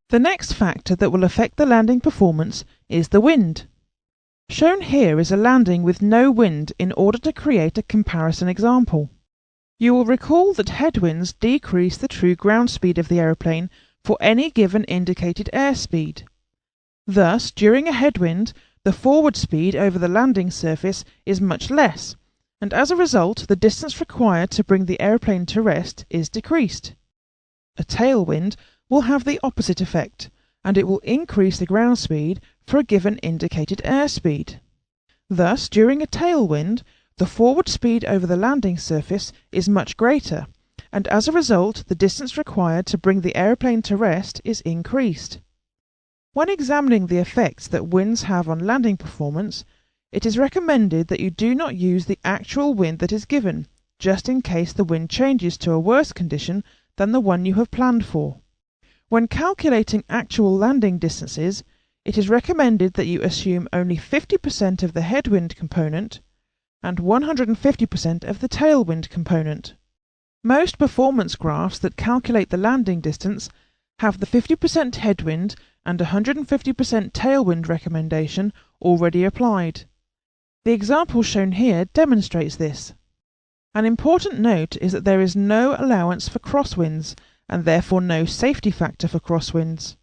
The next factor that will affect the landing performance is the wind. Shown here is a landing with no wind in order to create a comparison example. You will recall that headwinds decrease the true ground speed of the aeroplane for any given indicated airspeed. Thus, during a headwind, the forward speed over the landing surface is much less, and as a result, the distance required to bring the aeroplane to rest is decreased. A tailwind will have the opposite effect, and it will increase the ground speed for a given indicated airspeed. Thus, during a tailwind, the forward speed over the landing surface is much greater, and as a result, the distance required to bring the aeroplane to rest is increased. When examining the effects that winds have on landing performance, it is recommended that you do not use the actual wind that is given, just in case the wind changes to a worse condition than the one you have planned for. When calculating actual landing distances, it is recommended that you assume only 50% of the headwind component and 150% of the tailwind component. Most performance graphs that calculate the landing distance have the 50% headwind and 150% tailwind recommendation already applied. The example shown here demonstrates this. An important note is that there is no allowance for crosswinds, and therefore no safety factor for crosswinds.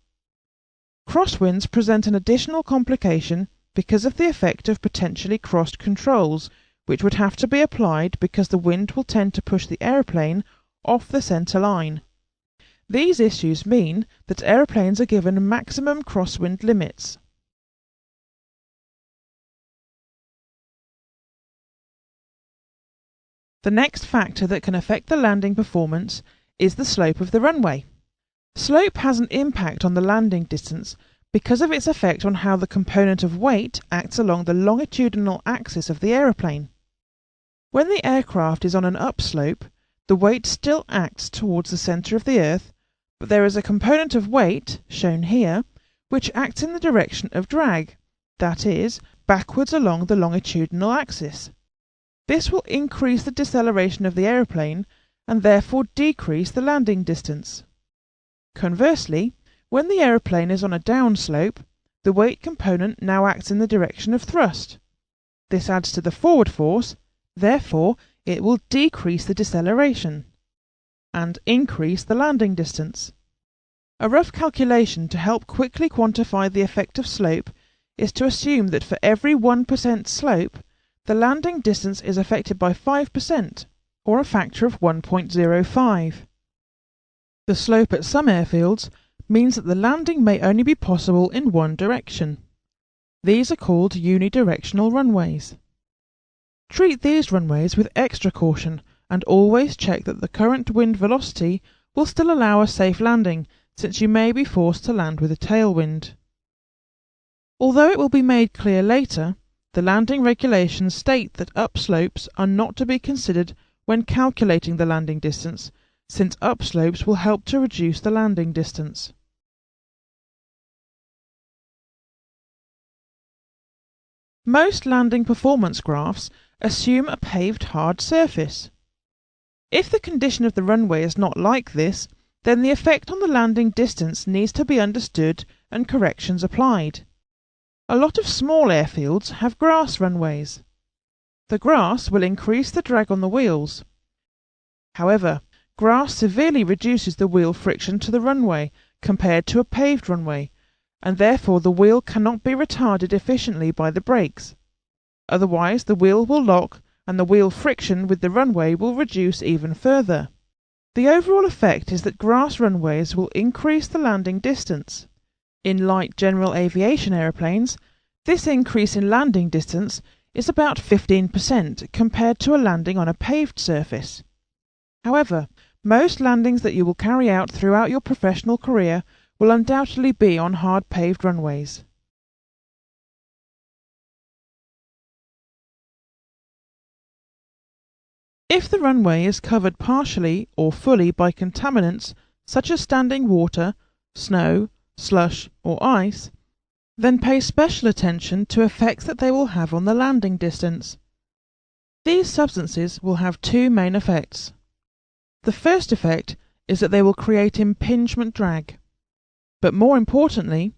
Crosswinds present an additional complication because of the effect of potentially crossed controls, which would have to be applied because the wind will tend to push the aeroplane off the centre line. These issues mean that aeroplanes are given maximum crosswind limits. The next factor that can affect the landing performance is the slope of the runway. Slope has an impact on the landing distance because of its effect on how the component of weight acts along the longitudinal axis of the aeroplane. When the aircraft is on an upslope, the weight still acts towards the centre of the Earth, but there is a component of weight, shown here, which acts in the direction of drag, that is, backwards along the longitudinal axis. This will increase the deceleration of the aeroplane and therefore decrease the landing distance. Conversely, when the aeroplane is on a downslope, the weight component now acts in the direction of thrust. This adds to the forward force, therefore it will decrease the deceleration and increase the landing distance. A rough calculation to help quickly quantify the effect of slope is to assume that for every 1% slope, the landing distance is affected by 5%, or a factor of 1.05. The slope at some airfields means that the landing may only be possible in one direction. These are called unidirectional runways. Treat these runways with extra caution and always check that the current wind velocity will still allow a safe landing, since you may be forced to land with a tailwind. Although it will be made clear later, the landing regulations state that upslopes are not to be considered when calculating the landing distance, since upslopes will help to reduce the landing distance. Most landing performance graphs assume a paved hard surface. If the condition of the runway is not like this, then the effect on the landing distance needs to be understood and corrections applied. A lot of small airfields have grass runways. The grass will increase the drag on the wheels. However, grass severely reduces the wheel friction to the runway compared to a paved runway, and therefore the wheel cannot be retarded efficiently by the brakes. Otherwise, the wheel will lock and the wheel friction with the runway will reduce even further. The overall effect is that grass runways will increase the landing distance. In light general aviation aeroplanes, this increase in landing distance is about 15% compared to a landing on a paved surface. However, most landings that you will carry out throughout your professional career will undoubtedly be on hard paved runways. If the runway is covered partially or fully by contaminants such as standing water, snow, slush or ice, then pay special attention to effects that they will have on the landing distance. These substances will have two main effects. The first effect is that they will create impingement drag. But more importantly,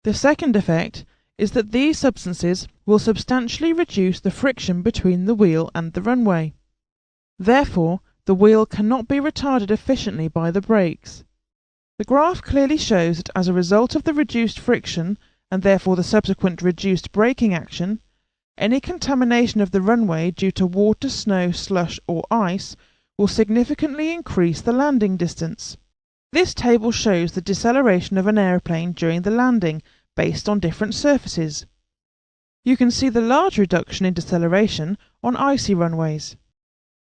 the second effect is that these substances will substantially reduce the friction between the wheel and the runway. Therefore, the wheel cannot be retarded efficiently by the brakes. The graph clearly shows that as a result of the reduced friction, and therefore the subsequent reduced braking action, any contamination of the runway due to water, snow, slush or ice will significantly increase the landing distance. This table shows the deceleration of an aeroplane during the landing based on different surfaces. You can see the large reduction in deceleration on icy runways.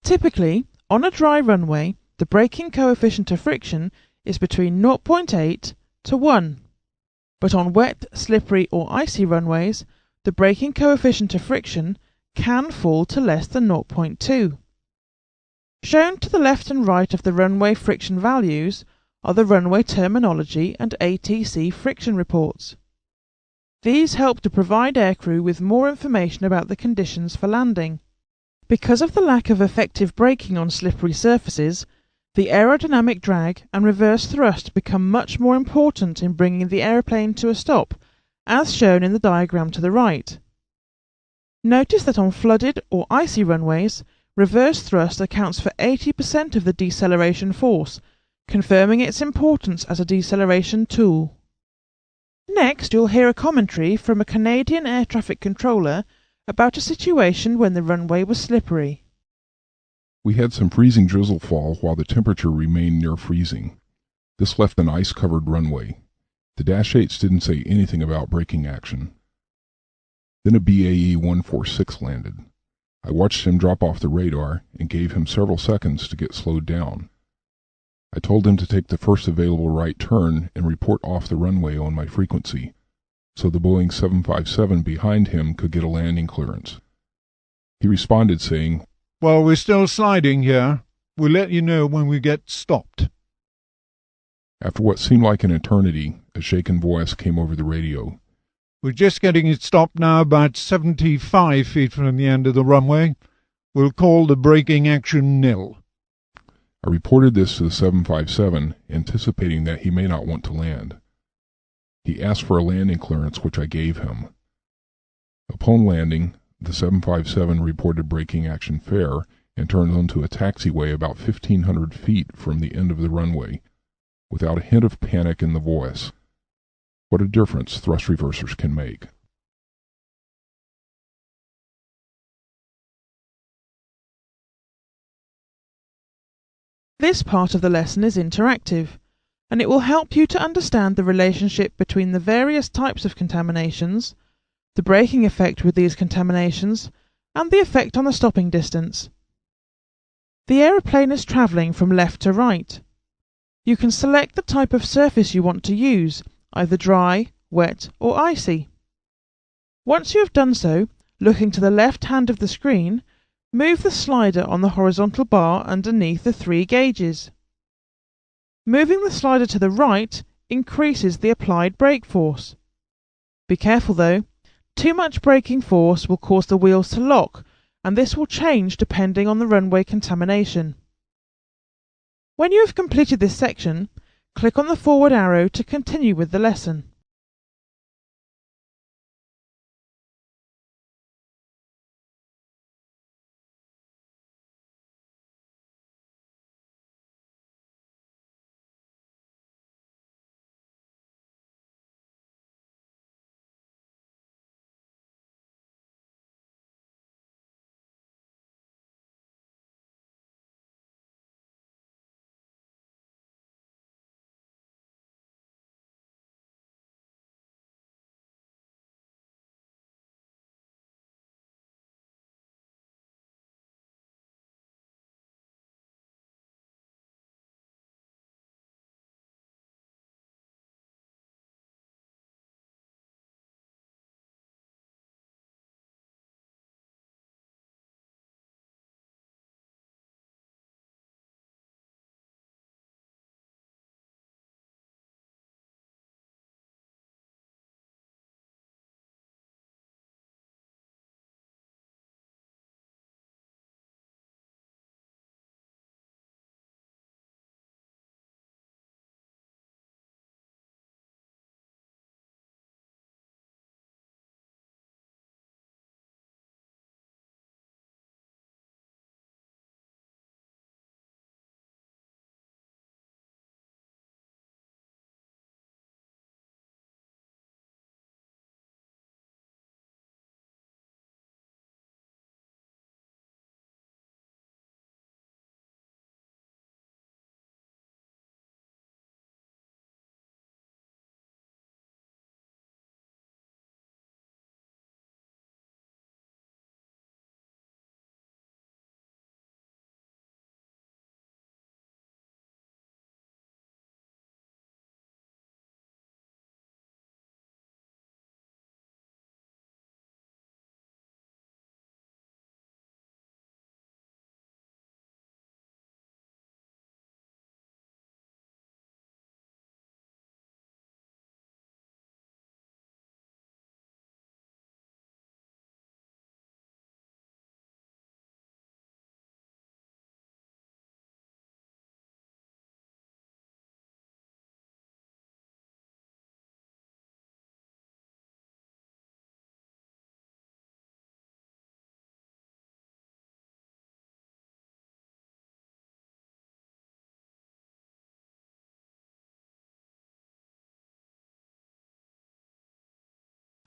Typically, on a dry runway, the braking coefficient of friction is between 0.8 to 1. But on wet, slippery or icy runways, the braking coefficient of friction can fall to less than 0.2. Shown to the left and right of the runway friction values are the runway terminology and ATC friction reports. These help to provide aircrew with more information about the conditions for landing. Because of the lack of effective braking on slippery surfaces, the aerodynamic drag and reverse thrust become much more important in bringing the aeroplane to a stop, as shown in the diagram to the right. Notice that on flooded or icy runways, reverse thrust accounts for 80% of the deceleration force, confirming its importance as a deceleration tool. Next, you'll hear a commentary from a Canadian air traffic controller about a situation when the runway was slippery. We had some freezing drizzle fall while the temperature remained near freezing. This left an ice-covered runway. The Dash 8s didn't say anything about braking action. Then a BAE 146 landed. I watched him drop off the radar and gave him several seconds to get slowed down. I told him to take the first available right turn and report off the runway on my frequency, so the Boeing 757 behind him could get a landing clearance. He responded saying, "Well, we're still sliding here. We'll let you know when we get stopped." After what seemed like an eternity, a shaken voice came over the radio. "We're just getting it stopped now, about 75 feet from the end of the runway. We'll call the braking action nil." I reported this to the 757, anticipating that he may not want to land. He asked for a landing clearance, which I gave him. Upon landing, the 757 reported braking action fair and turned onto a taxiway about 1,500 feet from the end of the runway, without a hint of panic in the voice. What a difference thrust reversers can make. This part of the lesson is interactive, and it will help you to understand the relationship between the various types of contaminations, the braking effect with these contaminations, and the effect on the stopping distance. The aeroplane is travelling from left to right. You can select the type of surface you want to use, either dry, wet or icy. Once you have done so, looking to the left hand of the screen, move the slider on the horizontal bar underneath the 3 gauges. Moving the slider to the right increases the applied brake force. Be careful though, too much braking force will cause the wheels to lock, and this will change depending on the runway contamination. When you have completed this section, click on the forward arrow to continue with the lesson.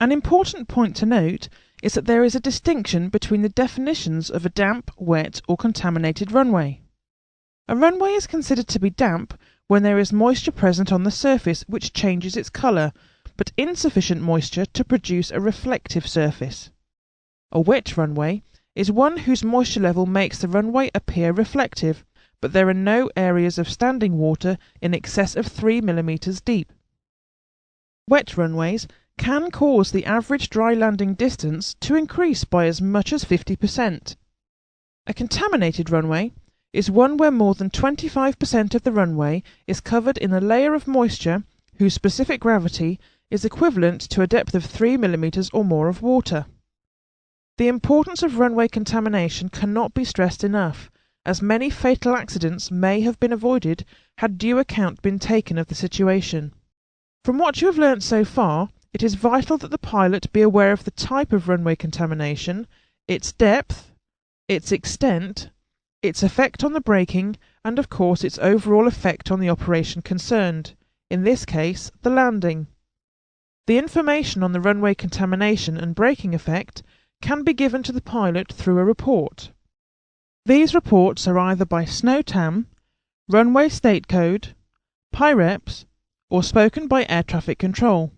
An important point to note is that there is a distinction between the definitions of a damp, wet or contaminated runway. A runway is considered to be damp when there is moisture present on the surface which changes its colour, but insufficient moisture to produce a reflective surface. A wet runway is one whose moisture level makes the runway appear reflective, but there are no areas of standing water in excess of 3 mm deep. Wet runways can cause the average dry landing distance to increase by as much as 50%. A contaminated runway is one where more than 25% of the runway is covered in a layer of moisture whose specific gravity is equivalent to a depth of 3 mm or more of water. The importance of runway contamination cannot be stressed enough, as many fatal accidents may have been avoided had due account been taken of the situation. From what you have learnt so far, it is vital that the pilot be aware of the type of runway contamination, its depth, its extent, its effect on the braking, and of course its overall effect on the operation concerned, in this case the landing. The information on the runway contamination and braking effect can be given to the pilot through a report. These reports are either by SNOTAM, Runway State Code, PIREPS, or spoken by Air Traffic Control.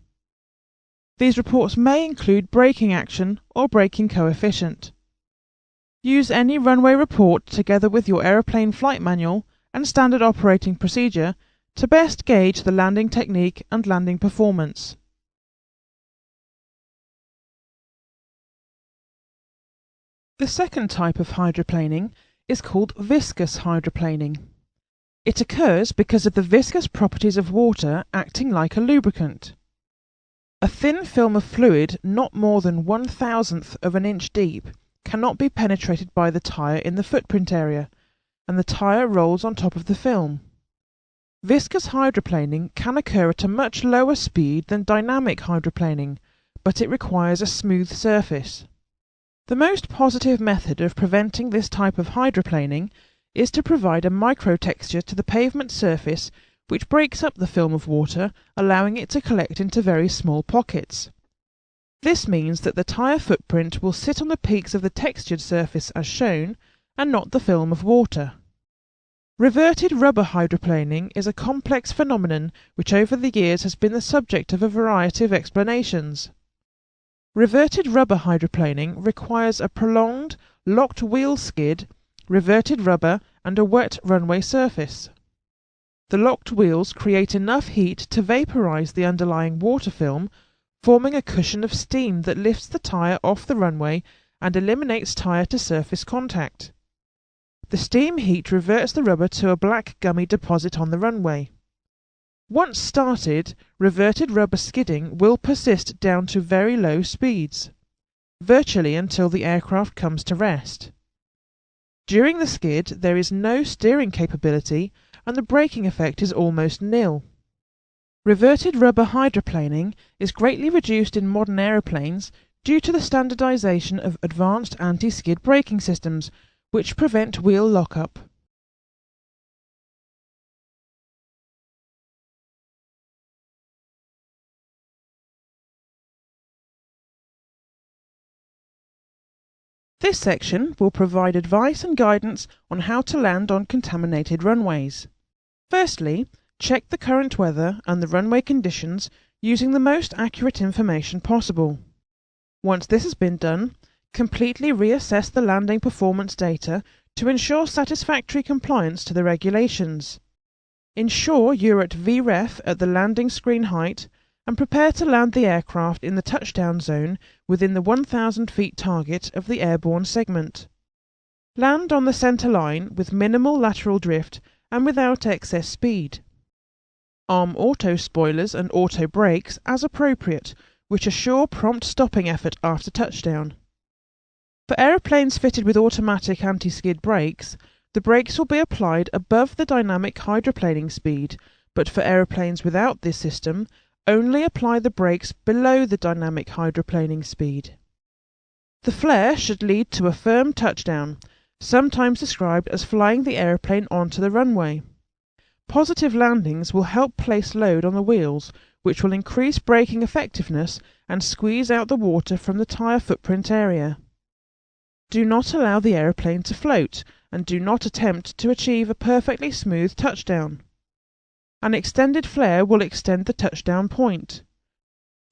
These reports may include braking action or braking coefficient. Use any runway report together with your aeroplane flight manual and standard operating procedure to best gauge the landing technique and landing performance. The second type of hydroplaning is called viscous hydroplaning. It occurs because of the viscous properties of water acting like a lubricant. A thin film of fluid not more than 1/1000th of an inch deep cannot be penetrated by the tyre in the footprint area, and the tyre rolls on top of the film. Viscous hydroplaning can occur at a much lower speed than dynamic hydroplaning, but it requires a smooth surface. The most positive method of preventing this type of hydroplaning is to provide a microtexture to the pavement surface which breaks up the film of water, allowing it to collect into very small pockets. This means that the tyre footprint will sit on the peaks of the textured surface as shown, and not the film of water. Reverted rubber hydroplaning is a complex phenomenon which over the years has been the subject of a variety of explanations. Reverted rubber hydroplaning requires a prolonged, locked wheel skid, reverted rubber and a wet runway surface. The locked wheels create enough heat to vaporize the underlying water film, forming a cushion of steam that lifts the tyre off the runway and eliminates tyre-to-surface contact. The steam heat reverts the rubber to a black gummy deposit on the runway. Once started, reverted rubber skidding will persist down to very low speeds, virtually until the aircraft comes to rest. During the skid, there is no steering capability and the braking effect is almost nil. Reverted rubber hydroplaning is greatly reduced in modern aeroplanes due to the standardization of advanced anti-skid braking systems, which prevent wheel lock-up. This section will provide advice and guidance on how to land on contaminated runways. Firstly, check the current weather and the runway conditions using the most accurate information possible. Once this has been done, completely reassess the landing performance data to ensure satisfactory compliance to the regulations. Ensure you're at VREF at the landing screen height and prepare to land the aircraft in the touchdown zone within the 1,000 feet target of the airborne segment. Land on the centre line with minimal lateral drift and without excess speed. Arm auto spoilers and auto brakes as appropriate, which assure prompt stopping effort after touchdown. For aeroplanes fitted with automatic anti-skid brakes, the brakes will be applied above the dynamic hydroplaning speed, but for aeroplanes without this system, only apply the brakes below the dynamic hydroplaning speed. The flare should lead to a firm touchdown, sometimes described as flying the aeroplane onto the runway. Positive landings will help place load on the wheels, which will increase braking effectiveness and squeeze out the water from the tyre footprint area. Do not allow the aeroplane to float, and do not attempt to achieve a perfectly smooth touchdown. An extended flare will extend the touchdown point.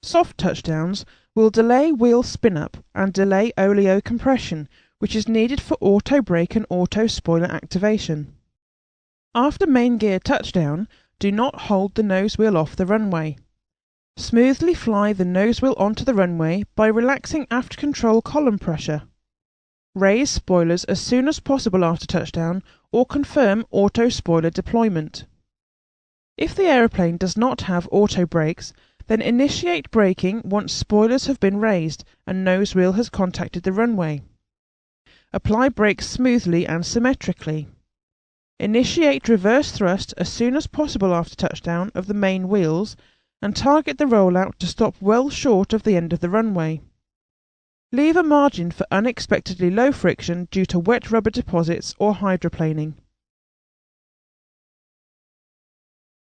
Soft touchdowns will delay wheel spin-up and delay oleo compression, which is needed for auto brake and auto spoiler activation. After main gear touchdown, do not hold the nose wheel off the runway. Smoothly fly the nose wheel onto the runway by relaxing aft control column pressure. Raise spoilers as soon as possible after touchdown or confirm auto spoiler deployment. If the aeroplane does not have auto brakes, then initiate braking once spoilers have been raised and nose wheel has contacted the runway. Apply brakes smoothly and symmetrically. Initiate reverse thrust as soon as possible after touchdown of the main wheels and target the rollout to stop well short of the end of the runway. Leave a margin for unexpectedly low friction due to wet rubber deposits or hydroplaning.